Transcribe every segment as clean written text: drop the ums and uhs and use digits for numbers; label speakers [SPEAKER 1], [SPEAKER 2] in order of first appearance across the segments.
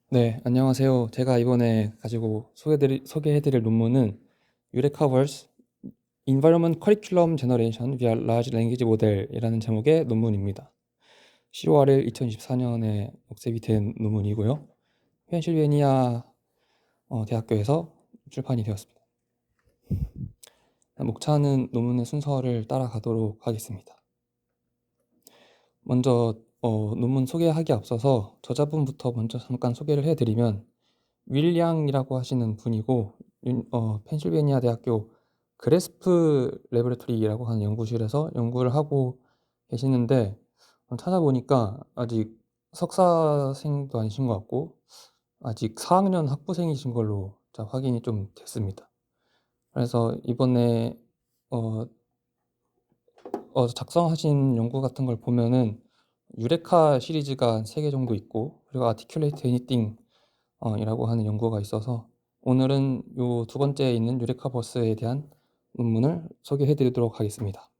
[SPEAKER 1] 네, 안녕하세요. 제가 이번에 가지고 소개해드릴 논문은 유레카 vs Environment Curriculum Generation via Large Language Model이라는 제목의 논문입니다. 10월 2024년에 억셉이 된 논문이고요. 펜실베니아 대학교에서 출판이 되었습니다. 목차는 논문의 순서를 따라가도록 하겠습니다. 먼저 논문 소개하기 앞서서 저자분부터 먼저 잠깐 소개를 해드리면 윌 양이라고 하시는 분이고 펜실베니아 대학교 그레스프 레버러토리라고 하는 연구실에서 연구를 하고 계시는데 찾아보니까 아직 석사생도 아니신 것 같고 아직 4학년 학부생이신 걸로 확인이 좀 됐습니다. 그래서 이번에 작성하신 연구 같은 걸 보면은 유레카 시리즈가 3개 정도 있고 그리고 Articulate Anything 이라고 하는 연구가 있어서 오늘은 요 두 번째에 있는 유레카 버스에 대한 논문을 소개해 드리도록 하겠습니다.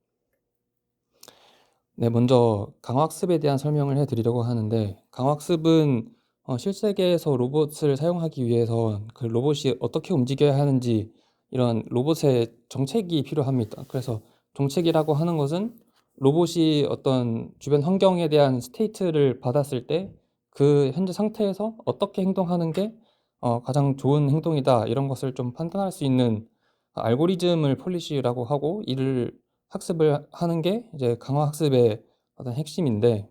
[SPEAKER 1] 네, 먼저 강화학습에 대한 설명을 해 드리려고 하는데 강화학습은 실세계에서 로봇을 사용하기 위해서 그 로봇이 어떻게 움직여야 하는지 이런 로봇의 정책이 필요합니다. 그래서 정책이라고 하는 것은 로봇이 어떤 주변 환경에 대한 스테이트를 받았을 때 그 현재 상태에서 어떻게 행동하는 게 가장 좋은 행동이다 이런 것을 좀 판단할 수 있는 알고리즘을 폴리시라고 하고 이를 학습을 하는 게 이제 강화학습의 어떤 핵심인데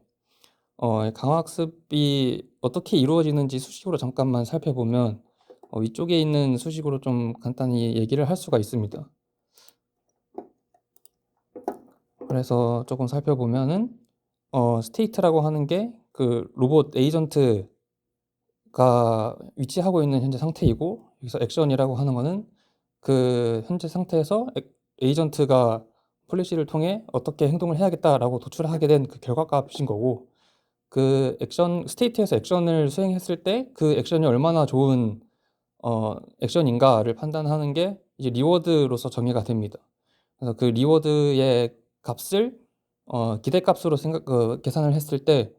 [SPEAKER 1] 강화학습이 어떻게 이루어지는지 수식으로 잠깐만 살펴보면 위쪽에 있는 수식으로 좀 간단히 얘기를 할 수가 있습니다. 그래서 조금 살펴보면은 스테이트라고 하는 게 그 로봇 에이전트가 위치하고 있는 현재 상태이고 여기서 액션이라고 하는 거는 그 현재 상태에서 에이전트가 폴리시를 통해 어떻게 행동을 해야겠다라고 도출하게 된 그 결과값인 거고 그 액션 스테이트에서 액션을 수행했을 때 그 액션이 얼마나 좋은 액션인가를 판단하는 게 이제 리워드로서 정의가 됩니다. 그래서 그 리워드의 값을 기대값으로 계산을 했을 때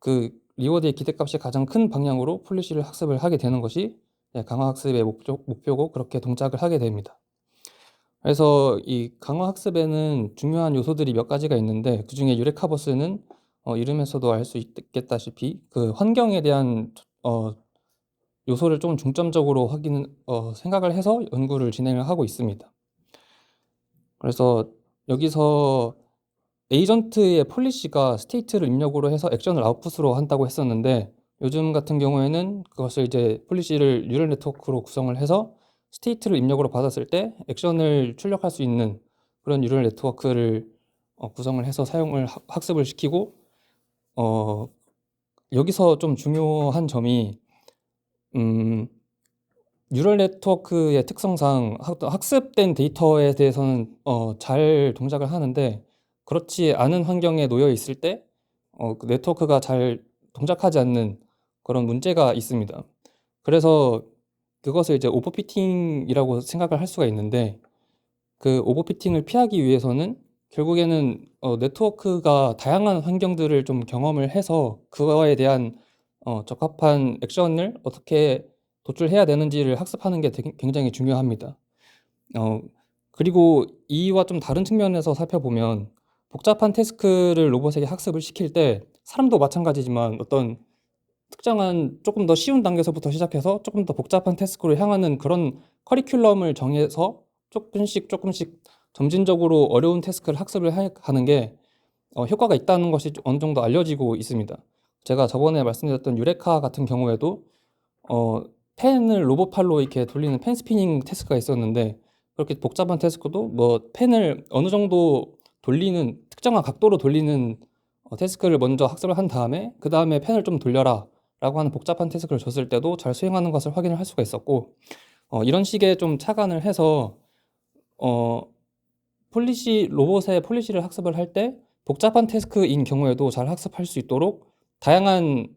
[SPEAKER 1] 그 리워드의 기대값이 가장 큰 방향으로 폴리시를 학습을 하게 되는 것이 강화학습의 목표고 그렇게 동작을 하게 됩니다. 그래서 이 강화학습에는 중요한 요소들이 몇 가지가 있는데 그중에 유레카버스는 이름에서도 알 수 있겠다시피 그 환경에 대한 요소를 좀 중점적으로 생각을 해서 연구를 진행을 하고 있습니다. 그래서 여기서 에이전트의 폴리시가 스테이트를 입력으로 해서 액션을 아웃풋으로 한다고 했었는데 요즘 같은 경우에는 그것을 이제 폴리시를 뉴럴 네트워크로 구성을 해서 스테이트를 입력으로 받았을 때 액션을 출력할 수 있는 그런 뉴럴 네트워크를 구성을 해서 학습을 시키고 여기서 좀 중요한 점이 뉴럴 네트워크의 특성상 학습된 데이터에 대해서는 잘 동작을 하는데 그렇지 않은 환경에 놓여 있을 때 그 네트워크가 잘 동작하지 않는 그런 문제가 있습니다. 그래서 그것을 이제 오버피팅이라고 생각을 할 수가 있는데 그 오버피팅을 피하기 위해서는 결국에는 네트워크가 다양한 환경들을 좀 경험을 해서 그거에 대한 적합한 액션을 어떻게 도출해야 되는지를 학습하는 게 굉장히 중요합니다. 어, 그리고 이와 좀 다른 측면에서 살펴보면 복잡한 태스크를 로봇에게 학습을 시킬 때 사람도 마찬가지지만 어떤 특정한 조금 더 쉬운 단계에서부터 시작해서 조금 더 복잡한 태스크로 향하는 그런 커리큘럼을 정해서 조금씩 점진적으로 어려운 태스크를 학습을 하는 게 효과가 있다는 것이 어느 정도 알려지고 있습니다. 제가 저번에 말씀드렸던 유레카 같은 경우에도 펜을 로봇팔로 이렇게 돌리는 펜 스피닝 태스크가 있었는데 그렇게 복잡한 태스크도 뭐 펜을 어느 정도 돌리는 특정한 각도로 돌리는 태스크를 먼저 학습을 한 다음에 그 다음에 펜을 좀 돌려라 라고 하는 복잡한 태스크를 줬을 때도 잘 수행하는 것을 확인을 할 수가 있었고 이런 식의 좀 착안을 해서 어, 로봇의 폴리시를 학습을 할 때 복잡한 태스크인 경우에도 잘 학습할 수 있도록 다양한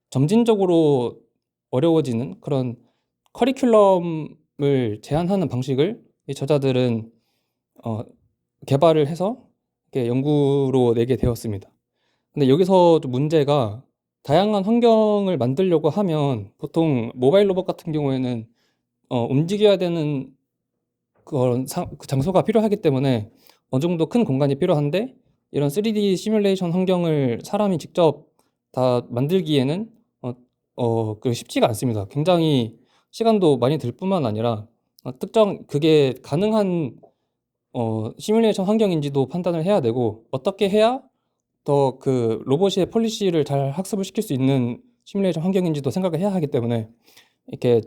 [SPEAKER 1] 점진적으로 어려워지는 그런 커리큘럼을 제안하는 방식을 이 저자들은 개발을 해서 이렇게 연구로 내게 되었습니다. 근데 여기서 좀 문제가 다양한 환경을 만들려고 하면 보통 모바일 로봇 같은 경우에는 움직여야 되는 그 장소가 필요하기 때문에 어느 정도 큰 공간이 필요한데 이런 3D 시뮬레이션 환경을 사람이 직접 다 만들기에는 그 쉽지가 않습니다. 굉장히 시간도 많이 들 뿐만 아니라 특정 그게 가능한 시뮬레이션 환경인지도 판단을 해야 되고 어떻게 해야 더 그 로봇의 폴리시를 잘 학습을 시킬 수 있는 시뮬레이션 환경인지도 생각을 해야 하기 때문에 이렇게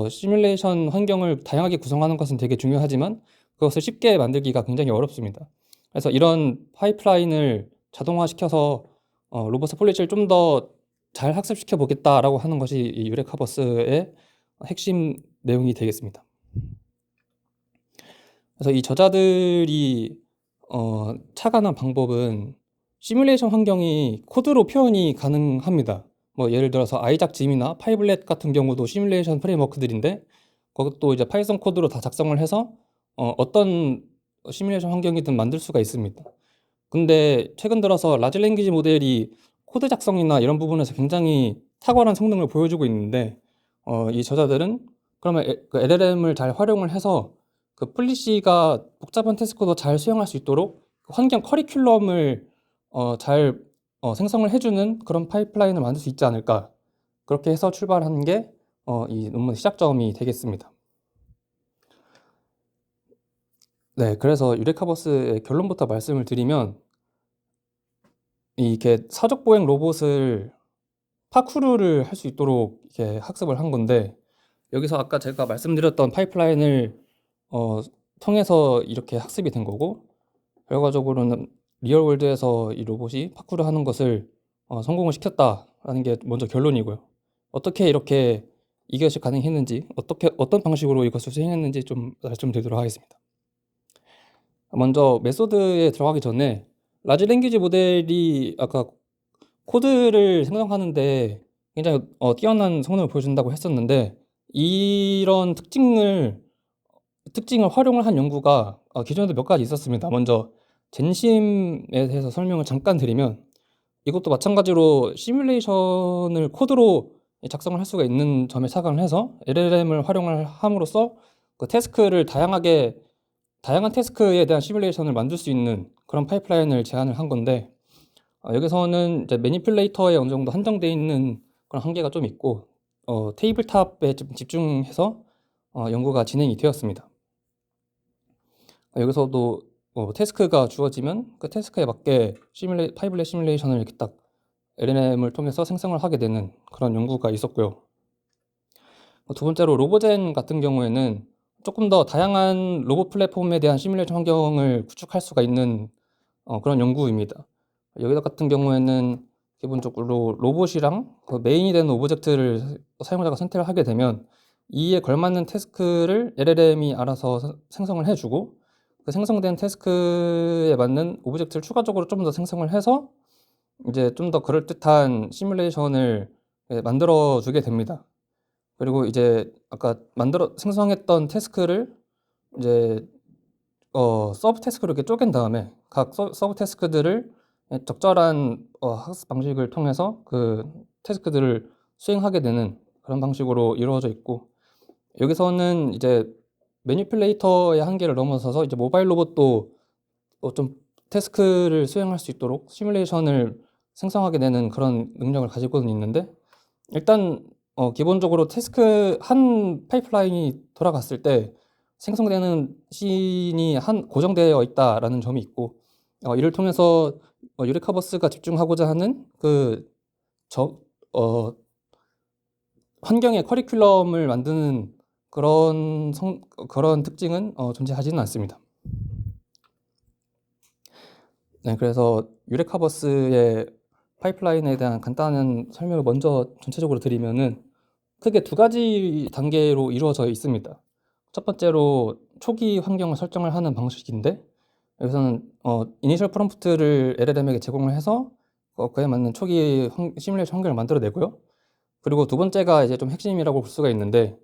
[SPEAKER 1] 시뮬레이션 환경을 다양하게 구성하는 것은 되게 중요하지만 그것을 쉽게 만들기가 굉장히 어렵습니다. 그래서 이런 파이프라인을 자동화시켜서 로봇의 폴리시를 좀 더 잘 학습시켜 보겠다라고 하는 것이 이 유레카버스의 핵심 내용이 되겠습니다. 그래서 이 저자들이 착안한 방법은 시뮬레이션 환경이 코드로 표현이 가능합니다. 뭐 예를 들어서 아이작 짐이나 파이블렛 같은 경우도 시뮬레이션 프레임워크들인데 그것도 이제 파이썬 코드로 다 작성을 해서 어떤 시뮬레이션 환경이든 만들 수가 있습니다. 근데 최근 들어서 라지 랭귀지 모델이 코드 작성이나 이런 부분에서 굉장히 탁월한 성능을 보여주고 있는데 이 저자들은 그러면 그 LLM을 잘 활용을 해서 그 폴리시가 복잡한 태스크도 잘 수행할 수 있도록 환경 커리큘럼을 잘 생성을 해주는 그런 파이프라인을 만들 수 있지 않을까 그렇게 해서 출발하는 게 이 논문 시작점이 되겠습니다. 네, 그래서 유레카버스의 결론부터 말씀을 드리면 이게 사족 보행 로봇을 파쿠르를 할 수 있도록 이렇게 학습을 한 건데 여기서 아까 제가 말씀드렸던 파이프라인을 통해서 이렇게 학습이 된 거고 결과적으로는 리얼월드에서 이 로봇이 파쿠르 하는 것을 성공을 시켰다라는 게 먼저 결론이고요. 어떻게 이렇게 이것이 가능했는지 어떤 방식으로 이것을 수행했는지 좀 말씀드리도록 하겠습니다. 먼저 메소드에 들어가기 전에 라지 랭귀지 모델이 아까 코드를 생성하는데 굉장히 뛰어난 성능을 보여준다고 했었는데 이런 특징을 활용을 한 연구가 기존에도 몇 가지 있었습니다. 먼저 젠심에 대해서 설명을 잠깐 드리면 이것도 마찬가지로 시뮬레이션을 코드로 작성을 할 수가 있는 점에 착안을 해서 LLM을 활용을 함으로써 그 태스크를 다양한 태스크에 대한 시뮬레이션을 만들 수 있는 그런 파이프라인을 제안을 한 건데 여기서는 이제 매니플레이터에 어느 정도 한정되어 있는 그런 한계가 좀 있고 테이블탑에 좀 집중해서 연구가 진행이 되었습니다. 여기서도 태스크가 주어지면 그 태스크에 맞게 파이블렛 시뮬레이션을 이렇게 딱 LLM을 통해서 생성을 하게 되는 그런 연구가 있었고요. 두 번째로 로보젠 같은 경우에는 조금 더 다양한 로봇 플랫폼에 대한 시뮬레이션 환경을 구축할 수가 있는 그런 연구입니다. 여기 같은 경우에는 기본적으로 로봇이랑 그 메인이 되는 오브젝트를 사용자가 선택을 하게 되면 이에 걸맞는 태스크를 LLM이 알아서 생성을 해주고 그 생성된 태스크에 맞는 오브젝트를 추가적으로 좀 더 생성을 해서 이제 좀 더 그럴듯한 시뮬레이션을 만들어 주게 됩니다. 그리고 이제 아까 생성했던 태스크를 이제 서브 태스크로 이렇게 쪼갠 다음에 각 서브 태스크들을 적절한 학습 방식을 통해서 그 태스크들을 수행하게 되는 그런 방식으로 이루어져 있고 여기서는 이제 매니플레이터의 한계를 넘어서서 이제 모바일 로봇도 좀 태스크를 수행할 수 있도록 시뮬레이션을 생성하게 되는 그런 능력을 가지고는 있는데 일단 기본적으로 태스크 한 파이프라인이 돌아갔을 때 생성되는 시인이 고정되어 있다라는 점이 있고 이를 통해서 유레카버스가 집중하고자 하는 환경의 커리큘럼을 만드는 그런 특징은 존재하지는 않습니다. 네, 그래서 유레카버스의 파이프라인에 대한 간단한 설명을 먼저 전체적으로 드리면은 크게 두 가지 단계로 이루어져 있습니다. 첫 번째로 초기 환경을 설정을 하는 방식인데 여기서는 이니셜 프롬프트를 LLM에게 제공을 해서 그에 맞는 초기 시뮬레이션 환경을 만들어내고요. 그리고 두 번째가 이제 좀 핵심이라고 볼 수가 있는데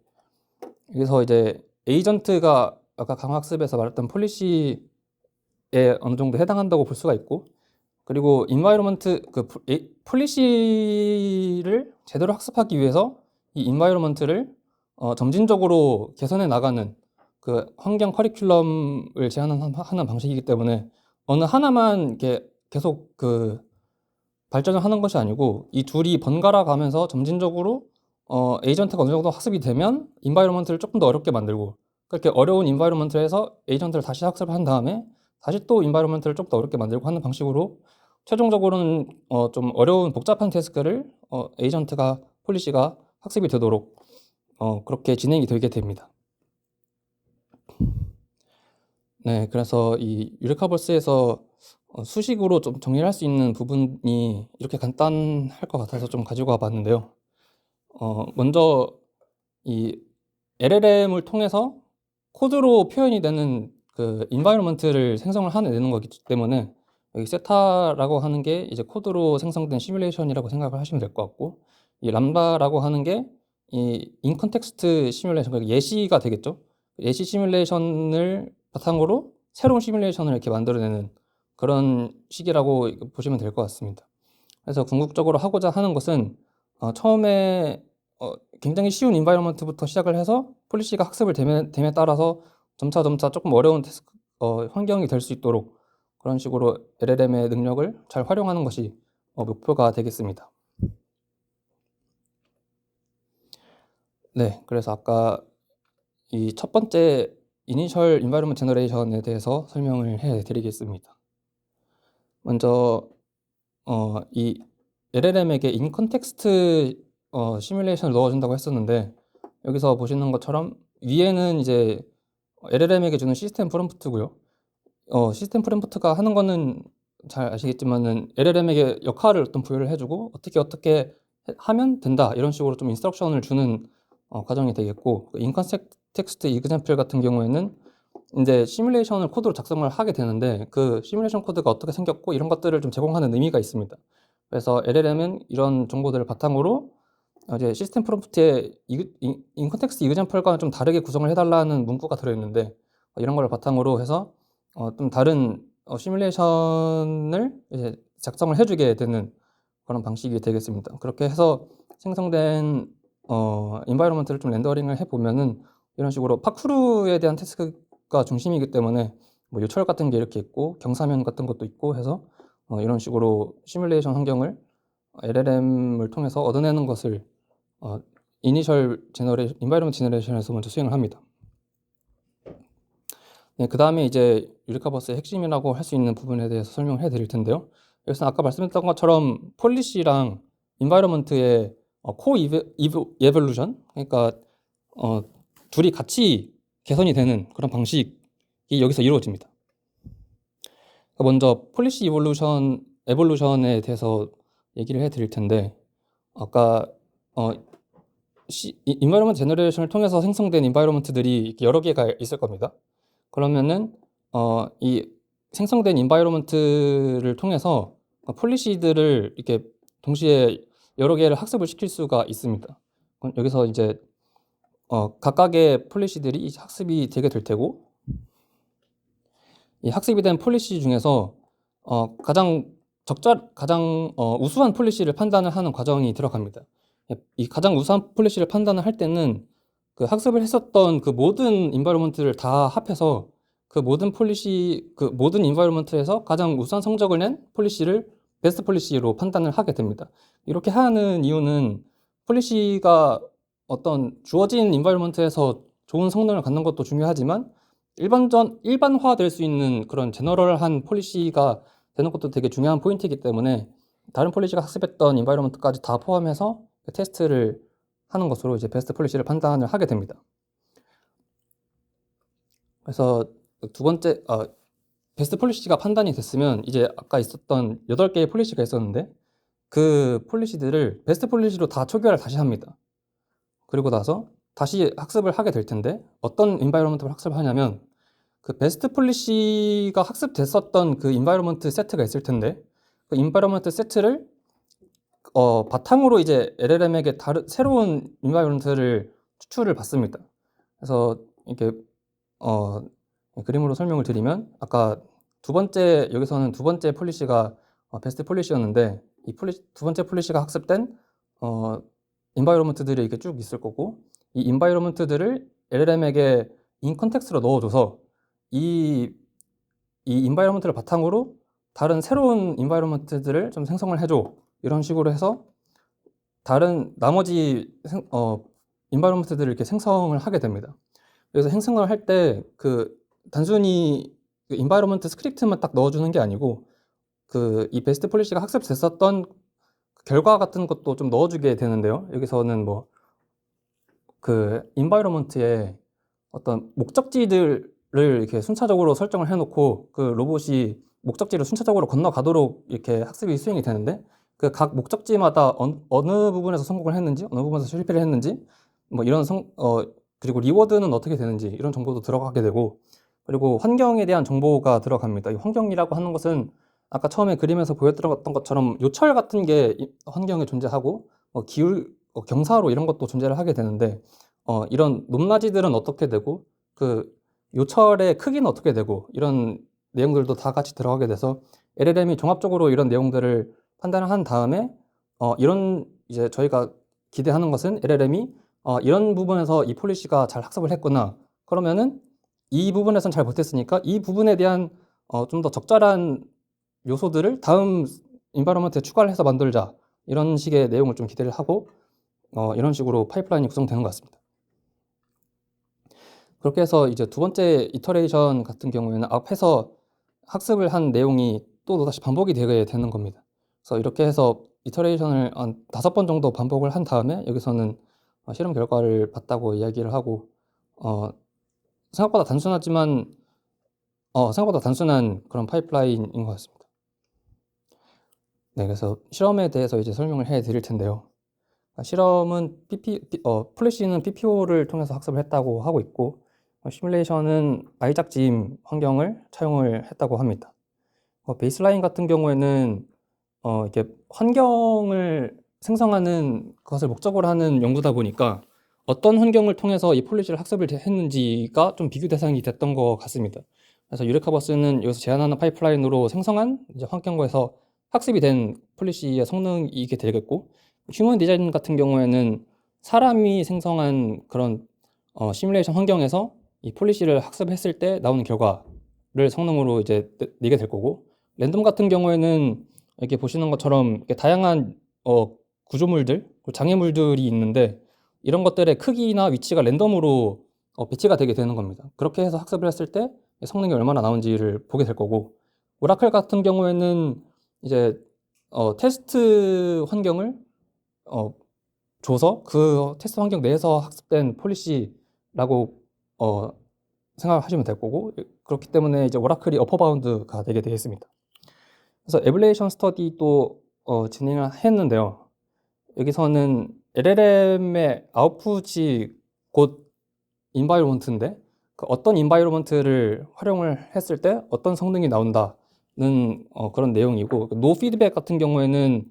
[SPEAKER 1] 여기서 이제 에이전트가 아까 강학습에서 말했던 폴리시에 어느 정도 해당한다고 볼 수가 있고 그리고 environment 폴리시를 제대로 학습하기 위해서 이 environment를 점진적으로 개선해 나가는 그 환경 커리큘럼을 제안하는 방식이기 때문에 어느 하나만 이렇게 계속 그 발전을 하는 것이 아니고 이 둘이 번갈아 가면서 점진적으로 에이전트가 어느 정도 학습이 되면 environment를 조금 더 어렵게 만들고 그렇게 어려운 environment에서 에이전트를 다시 학습을 한 다음에 다시 또 environment를 좀 더 어렵게 만들고 하는 방식으로 최종적으로는 좀 어려운 복잡한 태스크를 에이전트가 폴리시가 학습이 되도록 그렇게 진행이 되게 됩니다. 네, 그래서 이 유레카버스에서 수식으로 좀 정리를 할 수 있는 부분이 이렇게 간단할 것 같아서 좀 가지고 와봤는데요. 먼저 이 LLM을 통해서 코드로 표현이 되는 그 environment를 생성을 해내는 거기 때문에 여기 세타라고 하는 게 이제 코드로 생성된 시뮬레이션이라고 생각을 하시면 될 것 같고 이 람다라고 하는 게 이 인컨텍스트 시뮬레이션, 그러니까 예시가 되겠죠. 예시 시뮬레이션을 바탕으로 새로운 시뮬레이션을 이렇게 만들어내는 그런 식이라고 보시면 될 것 같습니다. 그래서 궁극적으로 하고자 하는 것은 처음에 굉장히 쉬운 인바이러먼트부터 시작을 해서 폴리시가 학습을 됨에 따라서 점차 조금 어려운 환경이 될 수 있도록 그런 식으로 LLM의 능력을 잘 활용하는 것이 목표가 되겠습니다. 네, 그래서 아까 이 첫 번째 이니셜 인바이러먼트 제너레이션에 대해서 설명을 해드리겠습니다. 먼저 이 LLM에게 인컨텍스트 시뮬레이션을 넣어준다고 했었는데 여기서 보시는 것처럼 위에는 이제 LLM에게 주는 시스템 프롬프트고요. 시스템 프롬프트가 하는 거는 잘 아시겠지만은 LLM에게 역할을 어떤 부여를 해주고 어떻게 하면 된다 이런 식으로 좀 인스트럭션을 주는 과정이 되겠고 인컨텍스트 이그젬플 같은 경우에는 이제 시뮬레이션을 코드로 작성을 하게 되는데 그 시뮬레이션 코드가 어떻게 생겼고 이런 것들을 좀 제공하는 의미가 있습니다. 그래서 LLM은 이런 정보들을 바탕으로 이제 시스템 프롬프트에 인컨텍스트 이그젬플과는 좀 다르게 구성을 해달라는 문구가 들어있는데 이런 걸 바탕으로 해서 좀 다른 시뮬레이션을 이제 작성을 해주게 되는 그런 방식이 되겠습니다. 그렇게 해서 생성된 인바이러먼트를 좀 렌더링을 해보면은 이런 식으로 파쿠르에 대한 태스크가 중심이기 때문에 뭐 요철 같은 게 이렇게 있고 경사면 같은 것도 있고 해서 이런 식으로 시뮬레이션 환경을 LLM을 통해서 얻어내는 것을 이니셜 제너레이션, 인바이러먼트 제너레이션에서 먼저 수행을 합니다. 네, 그 다음에 이제 유레카버스의 핵심이라고 할 수 있는 부분에 대해서 설명을 해드릴 텐데요. 여기서 아까 말씀드렸던 것처럼 폴리시랑 인바이러먼트의 이볼루션, 그러니까 둘이 같이 개선이 되는 그런 방식이 여기서 이루어집니다. 먼저 폴리시 에볼루션에 대해서 얘기를 해드릴 텐데 아까 인바이러먼트 제너레이션을 통해서 생성된 인바이러먼트들이 여러 개가 있을 겁니다. 그러면은 이 생성된 인바이러먼트를 통해서 폴리시들을 이렇게 동시에 여러 개를 학습을 시킬 수가 있습니다. 여기서 이제 각각의 폴리시들이 학습이 되게 될 테고 이 학습이 된 폴리시 중에서 가장 우수한 폴리시를 판단을 하는 과정이 들어갑니다. 이 가장 우수한 폴리시를 판단을 할 때는 그 학습을 했었던 그 모든 인바이러먼트를 다 합해서 그 모든 인바이러먼트에서 가장 우수한 성적을 낸 폴리시를 베스트 폴리시로 판단을 하게 됩니다. 이렇게 하는 이유는 폴리시가 어떤 주어진 인바이러먼트에서 좋은 성능을 갖는 것도 중요하지만 일반화될 수 있는 그런 제너럴한 폴리시가 되는 것도 되게 중요한 포인트이기 때문에 다른 폴리시가 학습했던 인바이러먼트까지 다 포함해서 테스트를 하는 것으로 이제 베스트 폴리시를 판단을 하게 됩니다. 그래서 두 번째 베스트 폴리시가 판단이 됐으면 이제 아까 있었던 8개의 폴리시가 있었는데 그 폴리시들을 베스트 폴리시로 다 초기화를 다시 합니다. 그리고 나서 다시 학습을 하게 될 텐데 어떤 인바이러먼트를 학습하냐면 그 베스트 폴리시가 학습됐었던 그 인바이러먼트 세트가 있을 텐데 그 인바이러먼트 세트를 바탕으로 이제 LLM에게 새로운 인바이러먼트를 추출을 받습니다. 그래서 이렇게 그림으로 설명을 드리면 아까 여기서는 두 번째 폴리시가 베스트 폴리시였는데 두 번째 폴리시가 학습된 인바이러먼트들이 이렇게 쭉 있을 거고, 이 인바이러먼트들을 LLM에게 인 컨텍스트로 넣어줘서 이 인바이러먼트를 바탕으로 다른 새로운 인바이러먼트들을 좀 생성을 해줘, 이런 식으로 해서 다른 나머지 인바이러먼트들을 이렇게 생성을 하게 됩니다. 그래서 생성을 할 때 단순히 인바이러먼트 스크립트만 딱 넣어주는 게 아니고 이 베스트 폴리시가 학습됐었던 결과 같은 것도 좀 넣어주게 되는데요. 여기서는 뭐 인바이러먼트에 어떤 목적지들을 이렇게 순차적으로 설정을 해놓고 로봇이 목적지를 순차적으로 건너가도록 이렇게 학습이 수행이 되는데, 각 목적지마다 어느 부분에서 성공을 했는지, 어느 부분에서 실패를 했는지, 뭐 이런 그리고 리워드는 어떻게 되는지, 이런 정보도 들어가게 되고, 그리고 환경에 대한 정보가 들어갑니다. 이 환경이라고 하는 것은 아까 처음에 그림에서 보여드렸던 것처럼 요철 같은 게 환경에 존재하고, 기울, 경사로 이런 것도 존재를 하게 되는데, 이런 높낮이들은 어떻게 되고, 요철의 크기는 어떻게 되고, 이런 내용들도 다 같이 들어가게 돼서 LLM이 종합적으로 이런 내용들을 판단을 한 다음에 이제 저희가 기대하는 것은 LLM이 이런 부분에서 이 폴리시가 잘 학습을 했구나, 그러면은 이 부분에선 잘 못했으니까 이 부분에 대한 좀 더 적절한 요소들을 다음 인바이러먼트에 추가를 해서 만들자, 이런 식의 내용을 좀 기대를 하고 이런 식으로 파이프라인이 구성되는 것 같습니다. 그렇게 해서 이제 두 번째 이터레이션 같은 경우에는 앞에서 학습을 한 내용이 또다시 반복이 되게 되는 겁니다. 그래서 이렇게 해서 이터레이션을 한 5번 정도 반복을 한 다음에 여기서는 실험 결과를 봤다고 이야기를 하고, 생각보다 단순한 그런 파이프라인인 것 같습니다. 네, 그래서 실험에 대해서 이제 설명을 해 드릴 텐데요. 실험은 폴리시는 PPO를 통해서 학습을 했다고 하고 있고, 시뮬레이션은 아이작짐 환경을 차용을 했다고 합니다. 베이스라인 같은 경우에는 이렇게 환경을 생성하는 것을 목적으로 하는 연구다 보니까 어떤 환경을 통해서 이 폴리시를 학습을 했는지가 좀 비교 대상이 됐던 것 같습니다. 그래서 유레카버스는 여기서 제안하는 파이프라인으로 생성한 이제 환경에서 학습이 된 폴리시의 성능이게 되겠고, 휴먼 디자인 같은 경우에는 사람이 생성한 그런 시뮬레이션 환경에서 이 폴리시를 학습했을 때 나오는 결과를 성능으로 이제 내게 될 거고, 랜덤 같은 경우에는 이렇게 보시는 것처럼 이렇게 다양한 구조물들, 장애물들이 있는데 이런 것들의 크기나 위치가 랜덤으로 배치가 되게 되는 겁니다. 그렇게 해서 학습을 했을 때 성능이 얼마나 나오는지를 보게 될 거고, 오라클 같은 경우에는 이제 테스트 환경을 줘서 그 테스트 환경 내에서 학습된 폴리시라고 생각하시면 될 거고, 그렇기 때문에 이제 오라클이 어퍼바운드가 되게 되겠습니다. 그래서 에블레이션 스터디도 진행을 했는데요. 여기서는 LLM의 아웃풋이 곧 인바이로먼트인데 어떤 인바이로먼트를 활용을 했을 때 어떤 성능이 나온다는 그런 내용이고, 노 피드백 같은 경우에는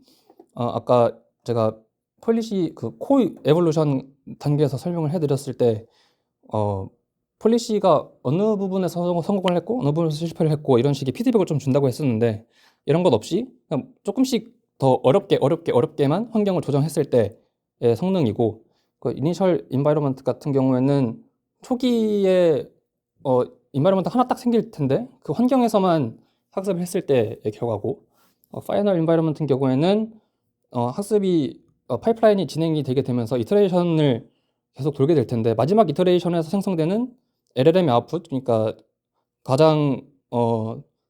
[SPEAKER 1] 아까 제가 폴리시 코 에볼루션 단계에서 설명을 해드렸을 때 폴리시가 어느 부분에서 성공을 했고 어느 부분에서 실패를 했고 이런 식의 피드백을 좀 준다고 했었는데, 이런 것 없이 그냥 조금씩 더 어렵게만 환경을 조정했을 때의 성능이고, 이니셜 인바이러먼트 같은 경우에는 초기에 인바이러먼트 하나 딱 생길 텐데 그 환경에서만 학습을 했을 때의 결과고, 파이널 인바이러먼트 같은 경우에는 학습이 파이프라인이 진행이 되게 되면서 이터레이션을 계속 돌게 될 텐데, 마지막 이터레이션에서 생성되는 LLM의 아웃풋, 그러니까 가장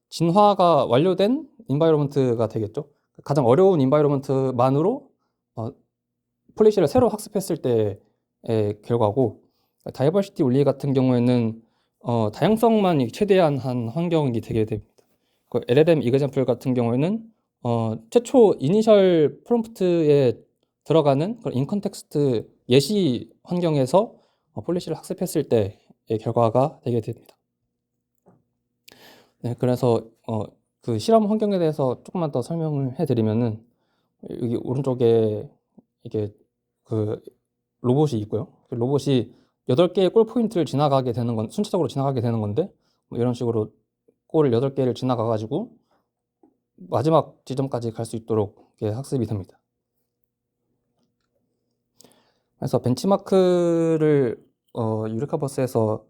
[SPEAKER 1] 진화가 완료된 인바이러먼트가 되겠죠. 가장 어려운 인바이러먼트만으로 폴리시를 새로 학습했을 때의 결과고, 다이버시티 원리 같은 경우에는 다양성만 최대한 한 환경이 되게 됩니다. LLM 이그젬플 같은 경우에는 최초 이니셜 프롬프트에 들어가는 그런 인컨텍스트 예시 환경에서 폴리시를 학습했을 때의 결과가 되게 됩니다. 네, 그래서 그 실험 환경에 대해서 조금만 더 설명을 해드리면은, 여기 오른쪽에 이게 그 로봇이 있고요. 그 로봇이 8개의 골 포인트를 지나가게 되는 건 순차적으로 지나가게 되는 건데, 뭐 이런 식으로 골 8개를 지나가 가지고 마지막 지점까지 갈 수 있도록 학습이 됩니다. 그래서 벤치마크를 유레카버스에서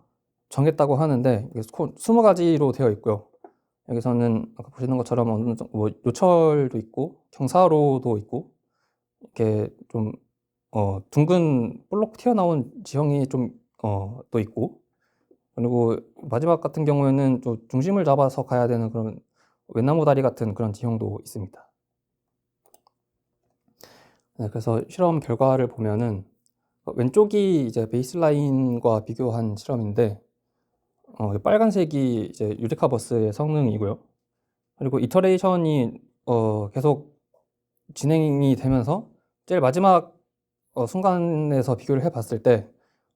[SPEAKER 1] 정했다고 하는데 20가지로 되어 있고요. 여기서는 아까 보시는 것처럼 어느 정도 뭐 요철도 있고 경사로도 있고 이렇게 좀 둥근 볼록 튀어나온 지형이 좀 또 있고, 그리고 마지막 같은 경우에는 좀 중심을 잡아서 가야 되는 그런 웬나무 다리 같은 그런 지형도 있습니다. 네, 그래서 실험 결과를 보면은 왼쪽이 이제 베이스라인과 비교한 실험인데 빨간색이 이제 유레카 버스의 성능이고요. 그리고 이터레이션이 계속 진행이 되면서 제일 마지막 순간에서 비교를 해봤을 때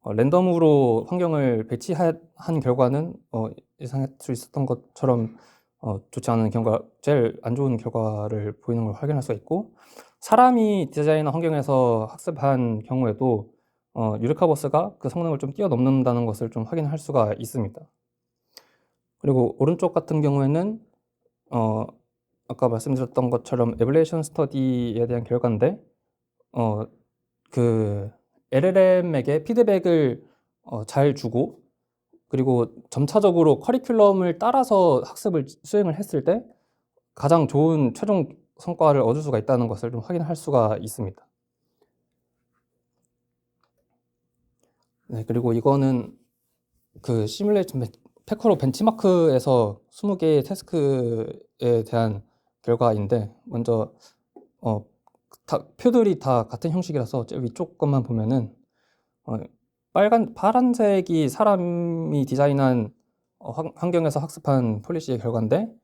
[SPEAKER 1] 랜덤으로 환경을 배치한 결과는 예상할 수 있었던 것처럼 좋지 않은 결과, 제일 안 좋은 결과를 보이는 걸 확인할 수가 있고, 사람이 디자인한 환경에서 학습한 경우에도 유레카 버스가 그 성능을 좀 뛰어넘는다는 것을 좀 확인할 수가 있습니다. 그리고 오른쪽 같은 경우에는 아까 말씀드렸던 것처럼 에벌레이션 스터디에 대한 결과인데 그 LLM에게 피드백을 잘 주고, 그리고 점차적으로 커리큘럼을 따라서 학습을 수행을 했을 때 가장 좋은 최종 성과를 얻을 수가 있다는 것을 좀 확인할 수가 있습니다. 네, 그리고 이거는 그 시뮬레이션 패커로 벤치마크에서 20개의 태스크에 대한 결과인데, 먼저 표들이 다 같은 형식이라서 위쪽 것만 보면은 파란색이 사람이 디자인한 환경에서 학습한 폴리시의 결과인데,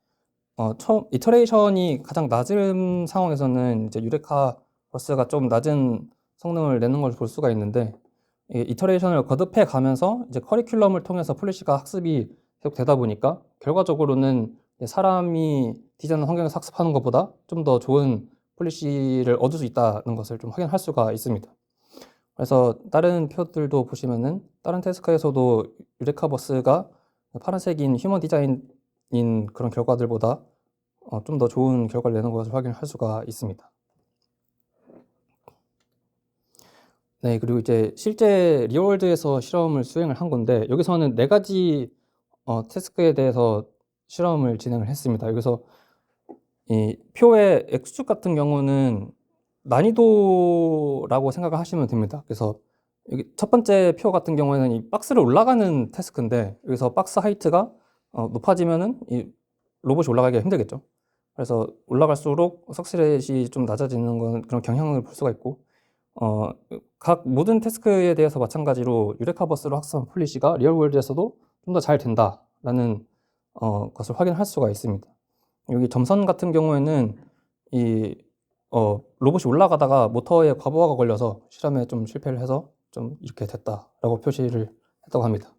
[SPEAKER 1] 처음 이터레이션이 가장 낮은 상황에서는 이제 유레카 버스가 좀 낮은 성능을 내는 걸 볼 수가 있는데, 이터레이션을 거듭해 가면서 이제 커리큘럼을 통해서 폴리시가 학습이 계속 되다 보니까 결과적으로는 사람이 디자인한 환경에서 학습하는 것보다 좀 더 좋은 폴리시를 얻을 수 있다는 것을 좀 확인할 수가 있습니다. 그래서 다른 표들도 보시면은 다른 태스크에서도 유레카 버스가 파란색인 휴먼 디자인인 그런 결과들보다 좀 더 좋은 결과를 내는 것을 확인할 수가 있습니다. 네, 그리고 이제 실제 리얼월드에서 실험을 수행을 한 건데, 여기서는 4가지 태스크에 대해서 실험을 진행을 했습니다. 여기서 이 표의 X축 같은 경우는 난이도라고 생각을 하시면 됩니다. 그래서 여기 첫 번째 표 같은 경우에는 이 박스를 올라가는 태스크인데, 여기서 박스 하이트가 높아지면은 이 로봇이 올라가기가 힘들겠죠. 그래서 올라갈수록 석스렛이 좀 낮아지는 건 그런 경향을 볼 수가 있고, 각 모든 태스크에 대해서 마찬가지로 유레카 버스로 학습한 폴리시가 리얼월드에서도 좀 더 잘 된다라는 것을 확인할 수가 있습니다. 여기 점선 같은 경우에는 이 로봇이 올라가다가 모터에 과부하가 걸려서 실험에 좀 실패를 해서 좀 이렇게 됐다라고 표시를 했다고 합니다.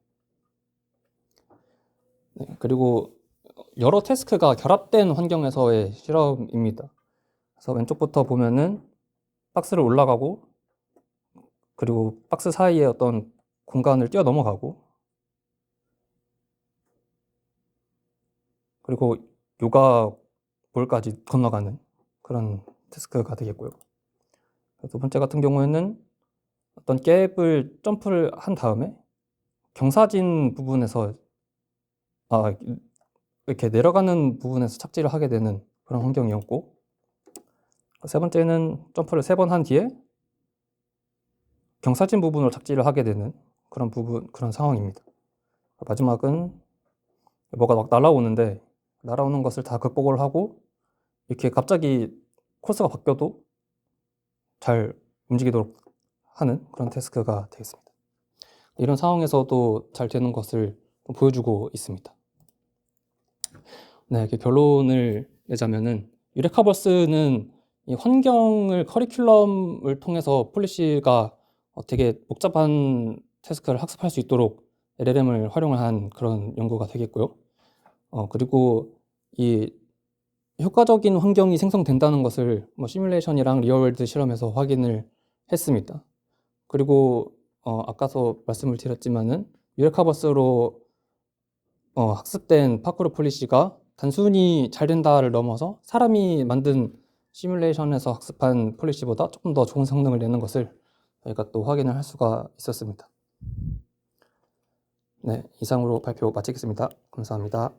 [SPEAKER 1] 네, 그리고 여러 태스크가 결합된 환경에서의 실험입니다. 그래서 왼쪽부터 보면은 박스를 올라가고, 그리고 박스 사이에 어떤 공간을 뛰어 넘어가고, 그리고 요가볼까지 건너가는 그런 태스크가 되겠고요. 두 번째 같은 경우에는 어떤 갭을 점프를 한 다음에 경사진 부분에서 이렇게 내려가는 부분에서 착지를 하게 되는 그런 환경이었고, 세 번째는 점프를 3번 한 뒤에 경사진 부분으로 착지를 하게 되는 그런 상황입니다. 마지막은 뭐가 막 날아오는 것을 다 극복을 하고 이렇게 갑자기 코스가 바뀌어도 잘 움직이도록 하는 그런 태스크가 되겠습니다. 이런 상황에서도 잘 되는 것을 보여주고 있습니다. 네, 이렇게 결론을 내자면은 유레카버스는 이 환경을 커리큘럼을 통해서 폴리시가 되게 복잡한 태스크를 학습할 수 있도록 LLM을 활용을 한 그런 연구가 되겠고요. 그리고 이 효과적인 환경이 생성된다는 것을 시뮬레이션이랑 리얼월드 실험에서 확인을 했습니다. 그리고 아까도 말씀을 드렸지만은 유레카버스로 학습된 파쿠르 폴리시가 단순히 잘 된다를 넘어서 사람이 만든 시뮬레이션에서 학습한 폴리시보다 조금 더 좋은 성능을 내는 것을 저희가 또 확인을 할 수가 있었습니다. 네, 이상으로 발표 마치겠습니다. 감사합니다.